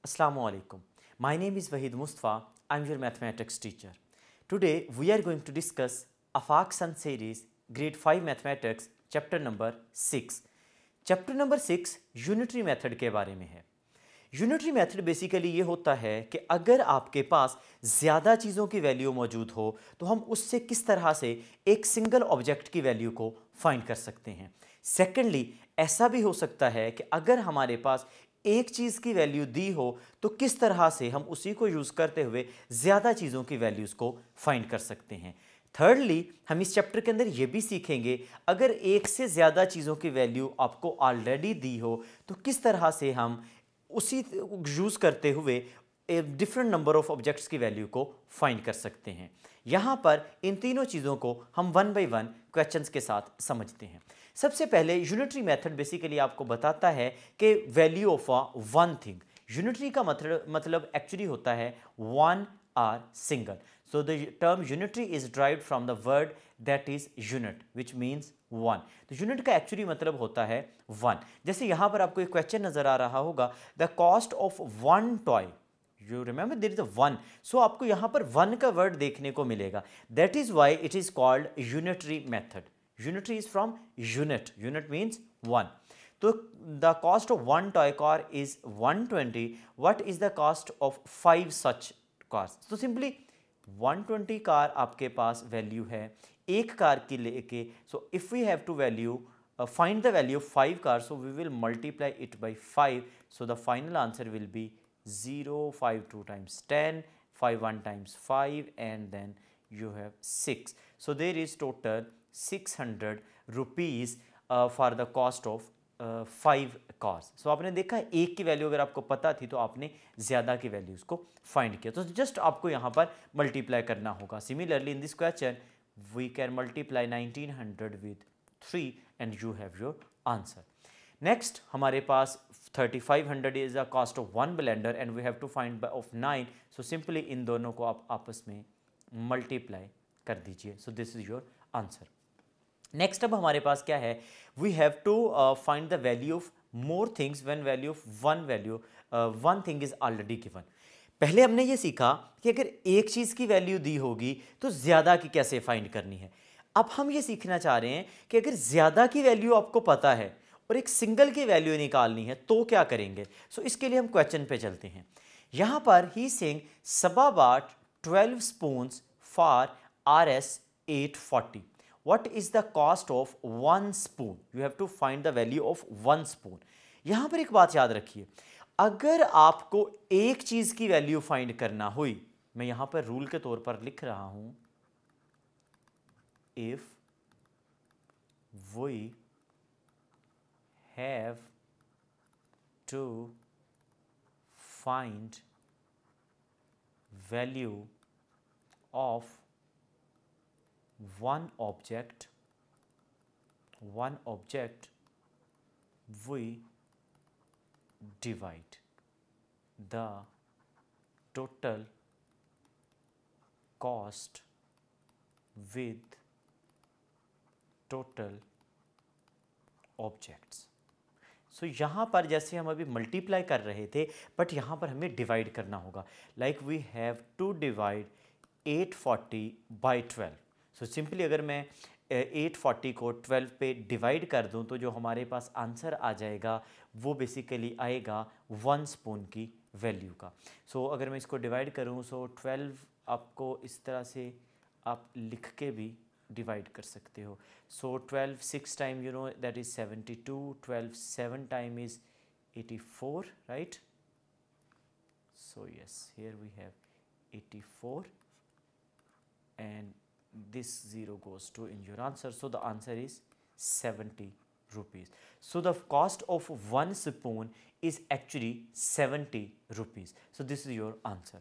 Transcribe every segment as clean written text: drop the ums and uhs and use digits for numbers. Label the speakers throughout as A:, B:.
A: Assalamu alaikum. My name is Wahid Mustafa. I'm your mathematics teacher. Today we are going to discuss Afaq Sun series grade 5 mathematics chapter number 6. Chapter number 6 unitary method के बारे में है। Unitary method basically ये होता है कि अगर आपके पास ज़्यादा चीज़ों की वैल्यू मौजूद हो तो हम उससे किस तरह से एक सिंगल ऑब्जेक्ट की वैल्यू को फाइंड कर सकते हैं। सेकेंडली ऐसा भी हो सकता है कि अगर हमारे पास एक चीज़ की वैल्यू दी हो तो किस तरह से हम उसी को यूज़ करते हुए ज़्यादा चीज़ों की वैल्यूज़ को फाइंड कर सकते हैं। थर्डली हम इस चैप्टर के अंदर ये भी सीखेंगे अगर एक से ज़्यादा चीज़ों की वैल्यू आपको ऑलरेडी दी हो तो किस तरह से हम उसी यूज़ करते हुए डिफरेंट नंबर ऑफ ऑब्जेक्ट्स की वैल्यू को फाइंड कर सकते हैं। यहाँ पर इन तीनों चीज़ों को हम वन बाय वन क्वेश्चंस के साथ समझते हैं। सबसे पहले यूनिटरी मेथड बेसिकली आपको बताता है कि value of a one thing. Unitary का मतलब एक्चुअली होता है one or single. So the term unitary is derived from the word that is unit, which means one. तो यूनिट का एक्चुअली मतलब होता है वन। जैसे यहाँ पर आपको एक क्वेश्चन नजर आ रहा होगा, the cost of one toy, you remember there is a one, so आपको यहाँ पर वन का वर्ड देखने को मिलेगा। That is why it is called unitary method. Unitary is from unit, unit means one. तो the cost of one toy car is 120. What is the cost of 5 such cars? तो simply 120 car आपके पास value है एक car की लेके। So if we have to value find the value of 5 car, so we will multiply it by 5. So the final answer will be 0, 5 2 times 10, 5 1 times 5, and then you have 6. So there is total 600 rupees for the cost of 5 cars. So आपने देखा एक की value अगर आपको पता थी तो आपने ज़्यादा की वैल्यूज़ को फाइंड किया, तो जस्ट आपको यहाँ पर मल्टीप्लाई करना होगा। Similarly in this question we can multiply 1900 with 3 and you have your answer. Next हमारे पास 3500 is the cost of one blender and we have to find of 9। So simply इन दोनों को आप आपस में मल्टीप्लाई कर दीजिए। So this is your answer. Next अब हमारे पास क्या है, we have to find the value of more things when value of one thing is already given. पहले हमने ये सीखा कि अगर एक चीज़ की वैल्यू दी होगी तो ज़्यादा की कैसे फाइंड करनी है। अब हम ये सीखना चाह रहे हैं कि अगर ज़्यादा की वैल्यू आपको पता है और एक सिंगल की वैल्यू निकालनी है तो क्या करेंगे। सो इसके लिए हम क्वेश्चन पे चलते हैं। यहाँ पर ही सेइंग सबा बाट 12 spoons for RS 840. What is the cost of 1 spoon? You have to find the value of 1 spoon. यहाँ पर एक बात याद रखिए, अगर आपको एक चीज़ की वैल्यू फाइंड करना हुई, मैं यहाँ पर रूल के तौर पर लिख रहा हूँ, if we have to find value of one object, we divide the total cost with total objects. सो यहाँ पर जैसे हम अभी मल्टीप्लाई कर रहे थे बट यहाँ पर हमें डिवाइड करना होगा। Like we have to divide 840 by 12. So simply अगर मैं 840 को 12 पे डिवाइड कर दूं तो जो हमारे पास आंसर आ जाएगा वो बेसिकली आएगा 1 स्पून की वैल्यू का। सो अगर मैं इसको डिवाइड करूं, सो 12 आपको इस तरह से आप लिख के भी डिवाइड कर सकते हो। So 12 6 time you know that is 72, 12 7 time is 84, right. So yes, here we have 84 and this 0 goes to in your answer. So the answer is 70 rupees. So the cost of 1 spoon is actually 70 rupees. So this is your answer.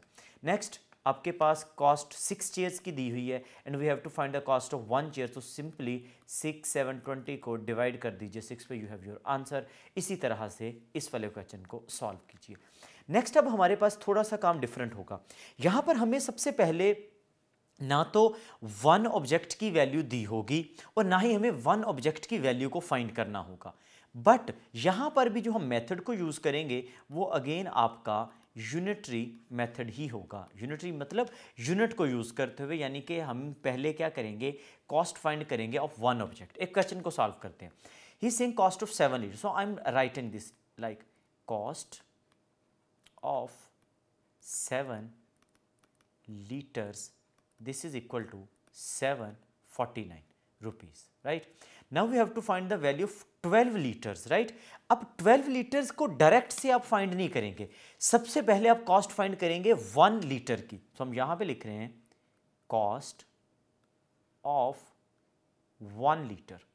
A: Next आपके पास cost 6 chairs की दी हुई है and we have to find the cost of 1 chair. तो simply 6 7 20 को divide कर दीजिए 6 पे, यू हैव योर आंसर। इसी तरह से इस वाले क्वेश्चन को सॉल्व कीजिए। नेक्स्ट अब हमारे पास थोड़ा सा काम डिफरेंट होगा। यहाँ पर हमें सबसे पहले ना तो वन ऑब्जेक्ट की वैल्यू दी होगी और ना ही हमें वन ऑब्जेक्ट की वैल्यू को फाइंड करना होगा। बट यहाँ पर भी जो हम मेथड को यूज़ करेंगे वो अगेन आपका यूनिटरी मेथड ही होगा। यूनिटरी मतलब यूनिट को यूज़ करते हुए, यानी कि हम पहले क्या करेंगे, कॉस्ट फाइंड करेंगे ऑफ वन ऑब्जेक्ट। एक क्वेश्चन को सॉल्व करते हैं। He saying cost of 7 litre, so I am writing this like cost of 7 liters, this is equal to 749 rupees, right? Now we have to find the value of 12 liters, right? अब 12 litres को direct से आप find नहीं करेंगे, सबसे पहले आप cost find करेंगे 1 लीटर की। तो हम यहां पे लिख रहे हैं कॉस्ट ऑफ 1 लीटर।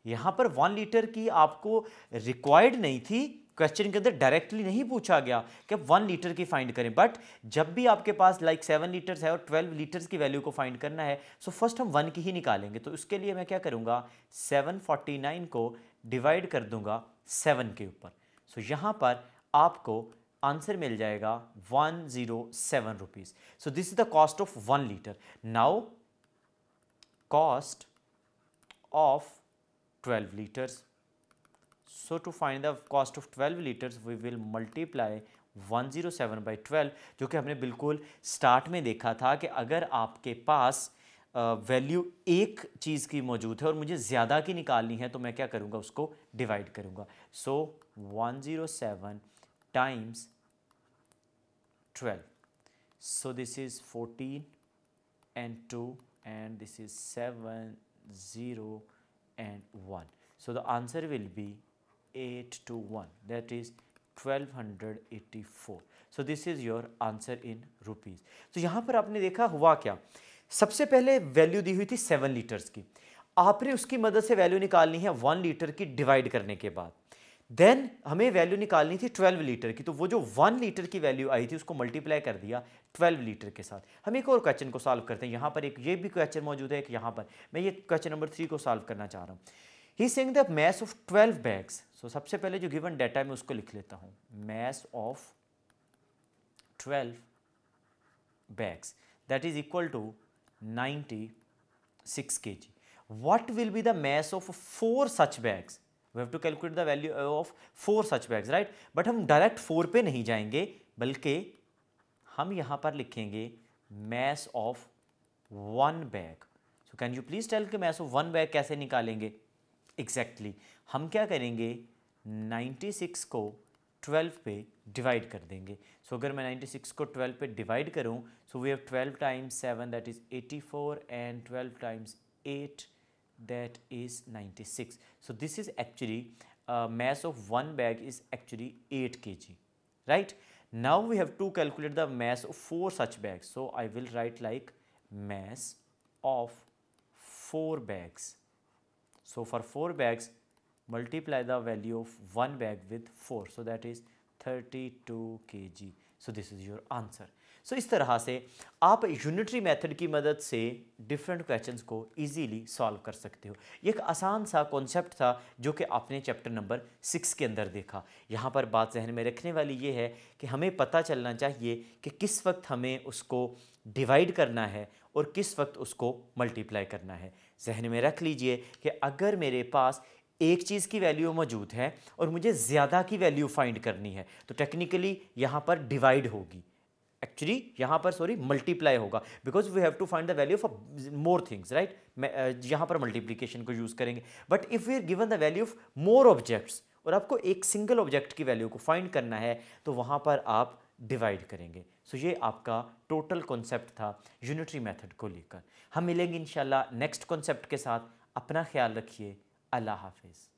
A: यहां पर 1 लीटर की आपको रिक्वायर्ड नहीं थी, क्वेश्चन के अंदर डायरेक्टली नहीं पूछा गया कि 1 लीटर की फाइंड करें, बट जब भी आपके पास लाइक 7 लीटर्स है और 12 लीटर्स की वैल्यू को फाइंड करना है, सो फर्स्ट हम 1 की ही निकालेंगे। तो उसके लिए मैं क्या करूंगा, 749 को डिवाइड कर दूंगा 7 के ऊपर। सो यहां पर आपको आंसर मिल जाएगा 107 rupees. So this is the cost of 1 litre. Now cost of 12 liters. So to find the cost of 12 liters we will multiply 107 by 12, जो कि हमने बिल्कुल स्टार्ट में देखा था कि अगर आपके पास वैल्यू एक चीज़ की मौजूद है और मुझे ज़्यादा की निकालनी है तो मैं क्या करूँगा, उसको डिवाइड करूँगा। सो 107 times 12, so this is 14 and 2 and this is 7 0 and 1, so the answer will be 8 to 1, that is 1284. so this is your answer in rupees. तो यहाँ पर आपने देखा हुआ क्या, सबसे पहले वैल्यू दी हुई थी 7 लीटर्स की, आपने उसकी मदद से वैल्यू निकालनी है 1 लीटर की डिवाइड करने के बाद। देन हमें वैल्यू निकालनी थी 12 लीटर की, तो वो जो 1 लीटर की वैल्यू आई थी उसको मल्टीप्लाई कर दिया 12 लीटर के साथ। हम एक और क्वेश्चन को सॉल्व करते हैं। यहाँ पर एक ये भी क्वेश्चन मौजूद है, एक यहाँ पर मैं ये क्वेश्चन नंबर 3 को सॉल्व करना चाह रहा हूँ। He saying the mass of 12 bags, so सबसे पहले जो गिवन डाटा है मैं उसको लिख लेता हूँ, mass of 12 bags that is equal to 96 kg. What will be the mass of 4 such bags? We have to calculate the value of 4 such bags, right? But हम डायरेक्ट 4 पे नहीं जाएंगे, बल्कि हम यहाँ पर लिखेंगे mass of 1 bag. So can you please tell कि mass of 1 bag कैसे निकालेंगे? Exactly, हम क्या करेंगे, 96 को 12 पे डिवाइड कर देंगे। सो अगर मैं 96 को 12 पे डिवाइड करूं, so we have 12 times 7 that is 84 and 12 times 8 that is 96. so this is actually mass of 1 bag is actually 8 kg, right? Now we have to calculate the mass of 4 such bags, so I will write like mass of 4 bags. So for 4 bags multiply the value of 1 bag with 4, so that is 32 kg. so this is your answer. so इस तरह से आप unitary method की मदद से different questions को easily solve कर सकते हो। ये एक आसान सा कॉन्सेप्ट था जो कि आपने चैप्टर नंबर 6 के अंदर देखा। यहाँ पर बात जहन में रखने वाली ये है कि हमें पता चलना चाहिए कि किस वक्त हमें उसको डिवाइड करना है और किस वक्त उसको मल्टीप्लाई करना है। जहन में रख लीजिए कि अगर मेरे पास एक चीज़ की वैल्यू मौजूद है और मुझे ज़्यादा की वैल्यू फाइंड करनी है तो टेक्निकली यहाँ पर डिवाइड होगी, एक्चुअली यहाँ पर सॉरी मल्टीप्लाई होगा, because we have to find the value of more things, right? यहाँ पर मल्टीप्लिकेशन को यूज़ करेंगे। But if we are given the value of more objects और आपको एक सिंगल ऑब्जेक्ट की वैल्यू को फाइंड करना है तो वहाँ पर आप डिवाइड करेंगे। सो ये आपका टोटल कॉन्सेप्ट था यूनिटरी मेथड को लेकर। हम मिलेंगे इंशाल्लाह नेक्स्ट कॉन्सेप्ट के साथ। अपना ख्याल रखिए। अल्लाह हाफिज़।